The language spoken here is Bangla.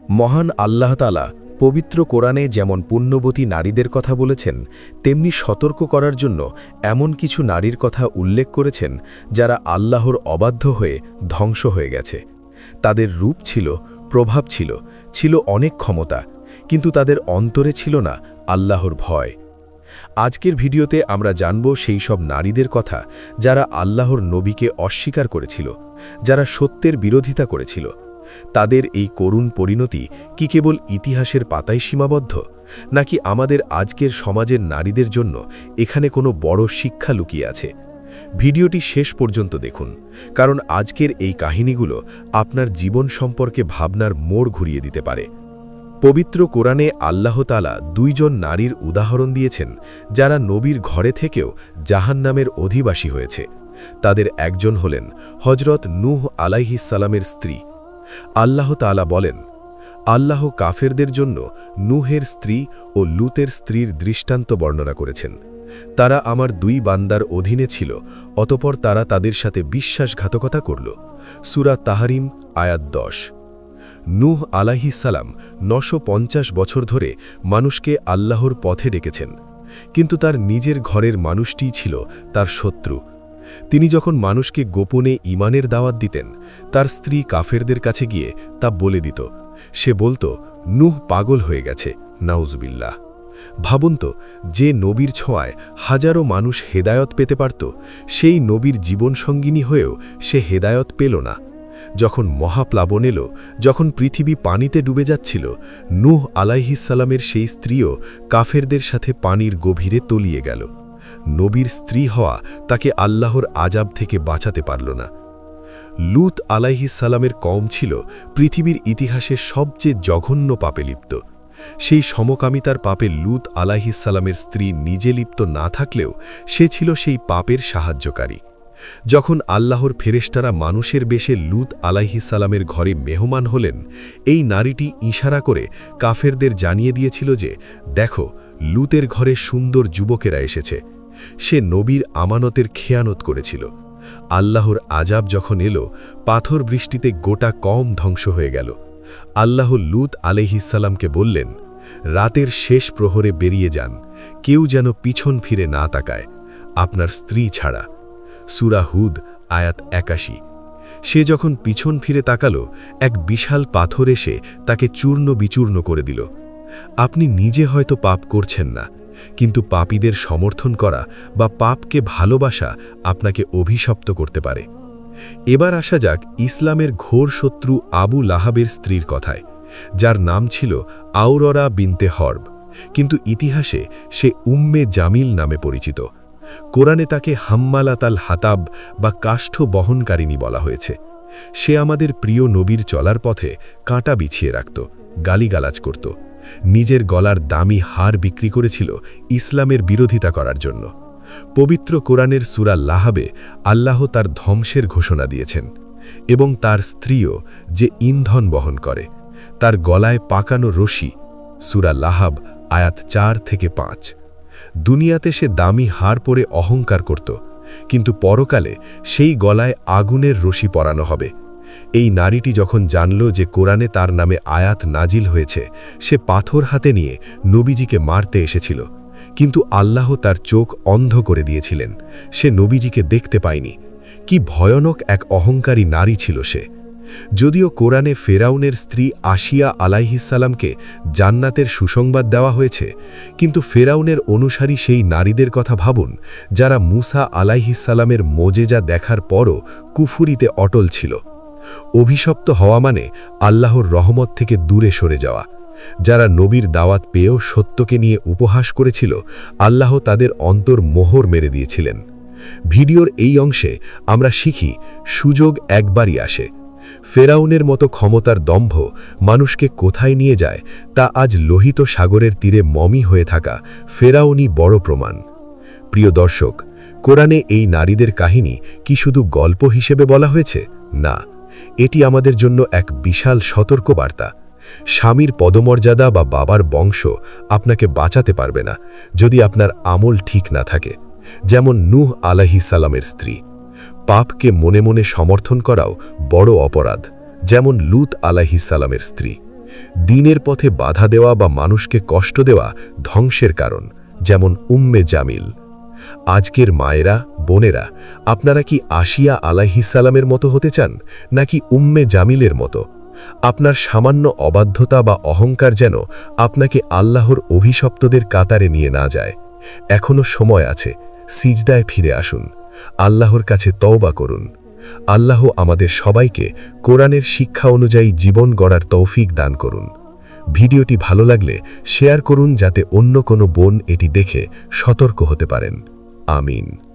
মহান আল্লাহ তাআলা পবিত্র কোরআনে যেমন পুণ্যবতী নারীদের কথা বলেছেন, তেমনি সতর্ক করার জন্য এমন কিছু নারীর কথা উল্লেখ করেছেন যারা আল্লাহর অবাধ্য হয়ে ধ্বংস হয়ে গেছে। তাদের রূপ ছিল, প্রভাব ছিল অনেক ক্ষমতা, কিন্তু তাদের অন্তরে ছিল না আল্লাহর ভয়। আজকের ভিডিওতে আমরা জানব সেই সব নারীদের কথা যারা আল্লাহর নবীকে অস্বীকার করেছিল, যারা সত্যের বিরোধিতা করেছিল। তাদের এই করুণ পরিণতি কি কেবল ইতিহাসের পাতায় সীমাবদ্ধ, নাকি আমাদের আজকের সমাজের নারীদের জন্য এখানে কোনো বড় শিক্ষা লুকিয়ে আছে? ভিডিওটি শেষ পর্যন্ত দেখুন, কারণ আজকের এই কাহিনীগুলো আপনার জীবন সম্পর্কে ভাবনার মোড় ঘুরিয়ে দিতে পারে। পবিত্র কোরআনে আল্লাহ তাআলা দুইজন নারীর উদাহরণ দিয়েছেন যারা নবীর ঘরে থেকেও জাহান্নামের অধিবাসী হয়েছে। তাদের একজন হলেন হজরত নূহ আলাইহিস সালামের স্ত্রী। আল্লাহ তাআলা বলেন, আল্লাহ কাফেরদের জন্য নূহের স্ত্রী ও লূতের স্ত্রীর দৃষ্টান্ত বর্ণনা করেছেন। তারা আমার দুই বান্দার অধীনে ছিল, অতঃপর তারা তাদের সাথে বিশ্বাসঘাতকতা করল। সূরা তাহরিম আয়াত 10। নূহ আলাইহিস সালাম 950 বছর ধরে মানুষকে আল্লাহর পথে ডেকেছেন, কিন্তু তার নিজের ঘরের মানুষটিই ছিল তার শত্রু। তিনি যখন মানুষকে গোপনে ঈমানের দাওয়াত দিতেন, তার স্ত্রী কাফেরদের কাছে গিয়ে তা বলে দিত। সে বলতো, নূহ পাগল হয়ে গেছে, নাউজুবিল্লাহ। ভাবুন তো, যে নবীর ছোঁয়ায় হাজারো মানুষ হেদায়ত পেতে পারত, সেই নবীর জীবনসঙ্গিনী হয়েও সে হেদায়ত পেল না। যখন মহাপ্লাবন এলো, যখন পৃথিবী পানিতে ডুবে যাচ্ছিল, নূহ আলাইহিস সালামের সেই স্ত্রীও কাফেরদের সাথে পানির গভীরে তলিয়ে গেল। নবীর স্ত্রী হওয়া তাকে আল্লাহর আযাব থেকে বাঁচাতে পারল না। লূত আলাইহিস সালামের কওম ছিল পৃথিবীর ইতিহাসে সবচেয়ে জঘন্য পাপে লিপ্ত। সেই সমকামিতার পাপে লূত আলাইহিস সালামের স্ত্রী নিজে লিপ্ত না থাকলেও সে ছিল সেই পাপের সাহায্যকারী। যখন আল্লাহর ফেরেশতারা মানুষের বেশে লূত আলাইহিস সালামের ঘরে মেহমান হলেন, এই নারীটি ইশারা করে কাফেরদের জানিয়ে দিয়েছিল যে, দেখো, লূতের ঘরে সুন্দর যুবকেরা এসেছে। সে নবীর আমানতের খেয়ানত করেছিল। আল্লাহর আযাব যখন এলো, পাথর বৃষ্টিতে গোটা কওম ধ্বংস হয়ে গেল। আল্লাহ লূত আলাইহিস সালামকে বললেন, রাতের শেষ প্রহরে বেরিয়ে যান, কেউ যেন পিছন ফিরে না তাকায়, আপনার স্ত্রী ছাড়া। সূরা হুদ আয়াত 81। সে যখন পিছন ফিরে তাকালো, এক বিশাল পাথর এসে তাকে চূর্ণ বিচূর্ণ করে দিল। আপনি নিজে হয়তো পাপ করছেন না, কিন্তু পাপীদের সমর্থন করা বা পাপকে ভালোবাসা আপনাকে অভিশপ্ত করতে পারে। এবার আসা যাক ইসলামের ঘোর শত্রু আবু লাহাবের স্ত্রীর কথায়, যার নাম ছিল আওররা বিনতে হরব, কিন্তু ইতিহাসে সে উম্মে জামিল নামে পরিচিত। কোরআনে তাকে হাম্মালাতাল হাতাব বা কাষ্ঠ বহনকারিণী বলা হয়েছে। সে আমাদের প্রিয় নবীর চলার পথে কাঁটা বিছিয়ে রাখত, গালিগালাজ করত, নিজের গলার দামি হার বিক্রি করেছিল ইসলামের বিরোধিতা করার জন্য। পবিত্র কোরআনের সূরা লাহাবে আল্লাহ তার ধ্বংসের ঘোষণা দিয়েছেন, এবং তার স্ত্রীও যে ইন্ধন বহন করে, তার গলায় পাকানো রশি। সূরা লাহাব আয়াত 4 থেকে 5। দুনিয়াতে সে দামি হার পরে অহংকার করত, কিন্তু পরকালে সেই গলায় আগুনের রশি পরানো হবে। এই নারীটি যখন জানল যে কোরআনে তার নামে আয়াত নাজিল হয়েছে, সে পাথর হাতে নিয়ে নবীজিকে মারতে এসেছিল, কিন্তু আল্লাহ তার চোখ অন্ধ করে দিয়েছিলেন। সে নবীজিকে দেখতে পায়নি। কি ভয়ানক এক অহংকারী নারী ছিল সে! যদিও কোরআনে ফেরাউনের স্ত্রী আসিয়া আলাইহিস সালামকে জান্নাতের সুসংবাদ দেওয়া হয়েছে, কিন্তু ফেরাউনের অনুসারী সেই নারীদের কথা ভাবুন, যারা মুসা আলাইহিস সালামের মোজেজা দেখার পরও কুফুরিতে অটল ছিল। অভিশপ্ত হওয়া মানে আল্লাহর রহমত থেকে দূরে সরে যাওয়া। যারা নবীর দাওয়াত পেয়েও সত্যকে নিয়ে উপহাস করেছিল, আল্লাহ তাদের অন্তর মোহর মেরে দিয়েছিলেন। ভিডিওর এই অংশে আমরা শিখি, সুযোগ একবারই আসে। ফেরাউনের মতো ক্ষমতার দম্ভ মানুষকে কোথায় নিয়ে যায়, তা আজ লোহিত সাগরের তীরে মমি হয়ে থাকা ফেরাউনই বড় প্রমাণ। প্রিয় দর্শক, কোরআনে এই নারীদের কাহিনী কি শুধু গল্প হিসেবে বলা হয়েছে? না, এটি আমাদের জন্য এক বিশাল সতর্কবার্তা। স্বামীর পদমর্যাদা বা বাবার বংশ আপনাকে বাঁচাতে পারবে না যদি আপনার আমল ঠিক না থাকে। যেমন নূহ আলাইহিস সালামের স্ত্রী। পাপকে মনে মনে সমর্থন করাও বড় অপরাধ, যেমন লূত আলাইহিস সালামের স্ত্রী। দ্বীনের পথে বাধা দেওয়া বা মানুষকে কষ্ট দেওয়া ধ্বংসের কারণ, যেমন উম্মে জামিল। আজকের মায়েরা, বোনেরা, আপনারা কি আসিয়া আলাইহিসসালামের মতো হতে চান, নাকি উম্মে জামিলের মতো? আপনার সামান্য অবাধ্যতা বা অহংকার যেন আপনাকে আল্লাহর অভিশপ্তদের কাতারে নিয়ে না যায়। এখনো সময় আছে, সিজদায় ফিরে আসুন, আল্লাহর কাছে তওবা করুন। আল্লাহ আমাদের সবাইকে কোরআনের শিক্ষা অনুযায়ী জীবন গড়ার তৌফিক দান করুন। ভিডিওটি ভালো লাগলে শেয়ার করুন, যাতে অন্য কোনো বোন এটি দেখে সতর্ক হতে পারেন। আমিন।